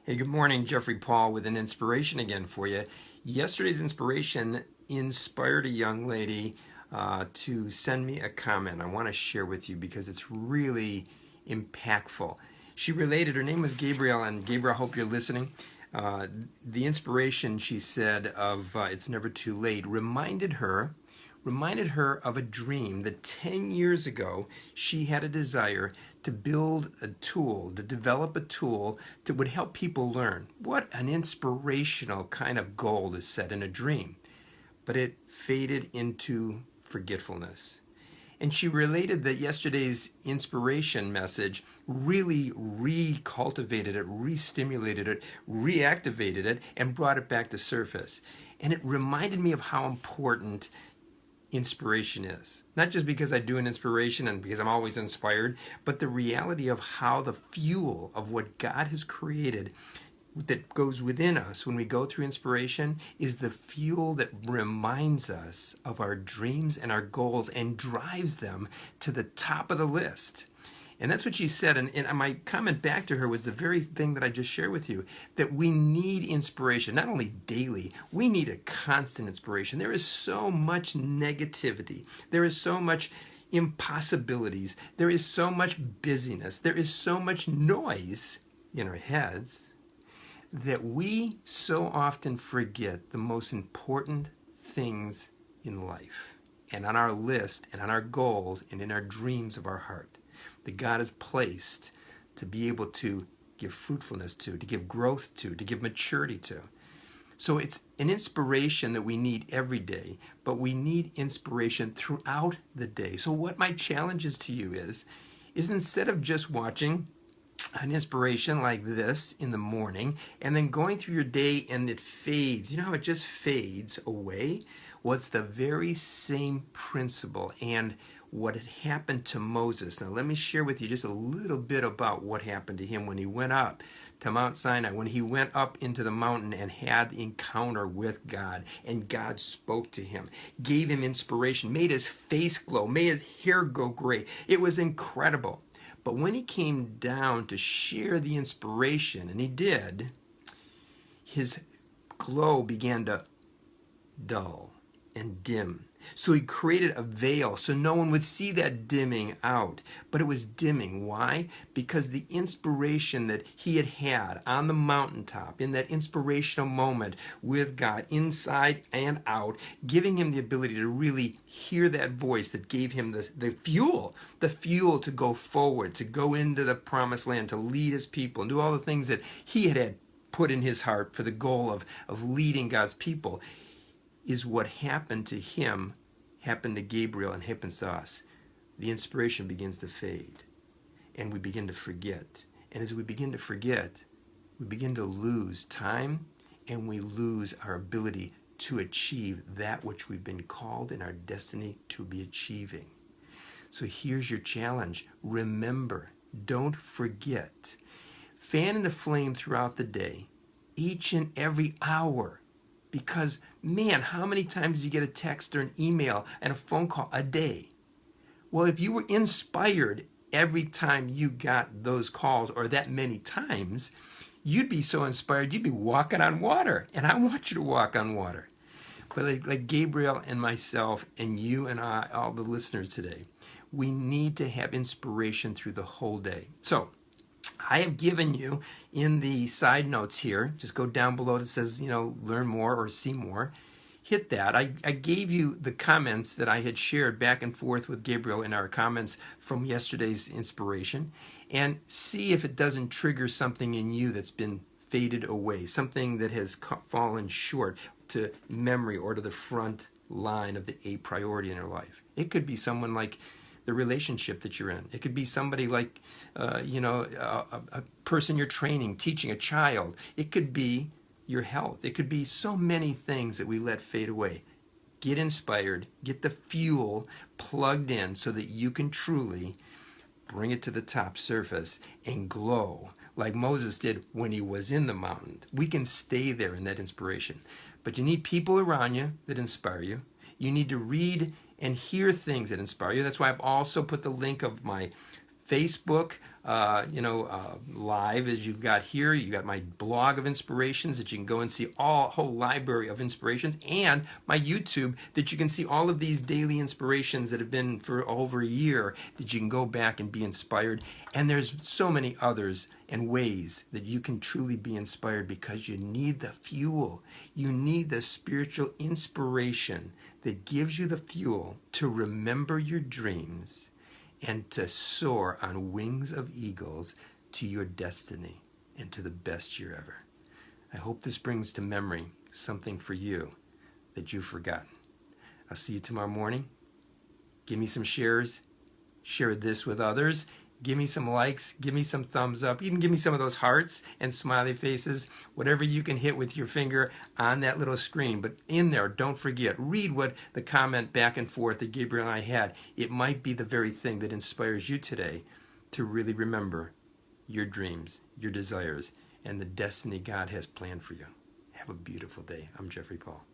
Hey, good morning. Jeffrey Paul with an inspiration again for you. Yesterday's inspiration inspired a young lady to send me a comment I want to share with you because it's really impactful. She related, her name was Gabriel, and Gabriel, I hope you're listening. The inspiration, she said, of It's Never Too Late reminded her of a dream that 10 years ago she had a desire to build a tool, to develop a tool that would help people learn. What an inspirational kind of goal to set in a dream. But it faded into forgetfulness. And she related that yesterday's inspiration message really recultivated it, re-stimulated it, reactivated it, and brought it back to surface. And it reminded me of how important inspiration is. Not just because I do an inspiration and because I'm always inspired, but the reality of how the fuel of what God has created that goes within us when we go through inspiration is the fuel that reminds us of our dreams and our goals and drives them to the top of the list. And that's what she said. And my comment back to her was the very thing that I just shared with you, that we need inspiration, not only daily, we need a constant inspiration. There is so much negativity. There is so much impossibilities. There is so much busyness. There is so much noise in our heads that we so often forget the most important things in life and on our list and on our goals and in our dreams of our heart that God has placed to be able to give fruitfulness to give growth to give maturity to. So it's an inspiration that we need every day, but we need inspiration throughout the day. So what my challenge is to you is instead of just watching an inspiration like this in the morning and then going through your day and it fades, you know how it just fades away? Well, it's the very same principle and what had happened to Moses. Now let me share with you just a little bit about what happened to him when he went up to Mount Sinai, when he went up into the mountain and had the encounter with God, and God spoke to him, gave him inspiration, made his face glow, made his hair go gray. It was incredible. But when he came down to share the inspiration, and he did, his glow began to dull and dim. So he created a veil so no one would see that dimming out. But it was dimming. Why? Because the inspiration that he had had on the mountaintop, in that inspirational moment with God, inside and out, giving him the ability to really hear that voice that gave him the fuel to go forward, to go into the promised land, to lead his people, and do all the things that he had put in his heart for the goal of leading God's people. Is what happened to him, happened to Gabriel, and happens to us. The inspiration begins to fade, and we begin to forget. And as we begin to forget, we begin to lose time, and we lose our ability to achieve that which we've been called in our destiny to be achieving. So here's your challenge. Remember, don't forget. Fan the flame throughout the day, each and every hour. Because, man, how many times do you get a text or an email and a phone call a day? Well, if you were inspired every time you got those calls or that many times, you'd be so inspired, you'd be walking on water. And I want you to walk on water. But like Gabriel and myself and you and I, all the listeners today, we need to have inspiration through the whole day. So, I have given you in the side notes here, just go down below that says, learn more or see more. Hit that. I gave you the comments that I had shared back and forth with Gabriel in our comments from yesterday's inspiration, and see if it doesn't trigger something in you that's been faded away, something that has fallen short to memory or to the front line of the A priority in your life. It could be someone like the relationship that you're in. It could be somebody like, a person you're training, teaching a child. It could be your health. It could be so many things that we let fade away. Get inspired, get the fuel plugged in so that you can truly bring it to the top surface and glow like Moses did when he was in the mountain. We can stay there in that inspiration. But you need people around you that inspire you. You need to read and hear things that inspire you. That's why I've also put the link of my Facebook live as you've got here. You got my blog of inspirations that you can go and see a whole library of inspirations, and my YouTube that you can see all of these daily inspirations that have been for over a year that you can go back and be inspired. And there's so many others and ways that you can truly be inspired, because you need the fuel. You need the spiritual inspiration that gives you the fuel to remember your dreams and to soar on wings of eagles to your destiny and to the best year ever. I hope this brings to memory something for you that you've forgotten. I'll see you tomorrow morning. Give me some shares. Share this with others. Give me some likes. Give me some thumbs up. Even give me some of those hearts and smiley faces. Whatever you can hit with your finger on that little screen. But in there, don't forget, read what the comment back and forth that Gabriel and I had. It might be the very thing that inspires you today to really remember your dreams, your desires, and the destiny God has planned for you. Have a beautiful day. I'm Jeffrey Paul.